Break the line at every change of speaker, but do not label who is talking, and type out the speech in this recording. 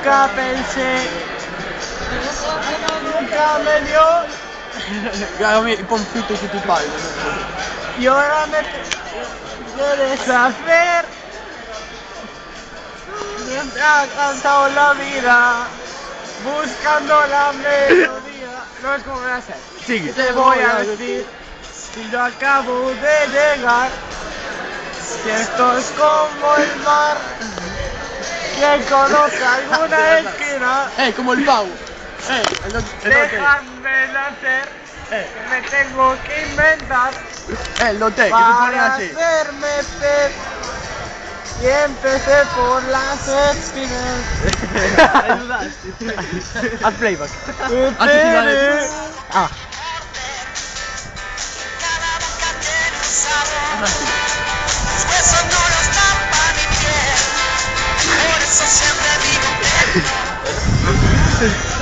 nunca pensé, nunca me dio.
Y pon frutos de tu padre.
Y ahora me quieres hacer. Me ha cansado la vida buscando la melodía. No es como voy a hacer.
Sigue.
Te voy a decir si yo acabo de llegar. Si esto es como el mar. Quien conoce alguna esquina.
Como el pavo.
Déjame nacer. Que me tengo que inventar.
El hotel, que se pone
Para
así.
hacerme pez. Y empecé por las espinas.
Haz playback. Ah.
Tus huesos no los tapa mi piel, por eso siempre digo que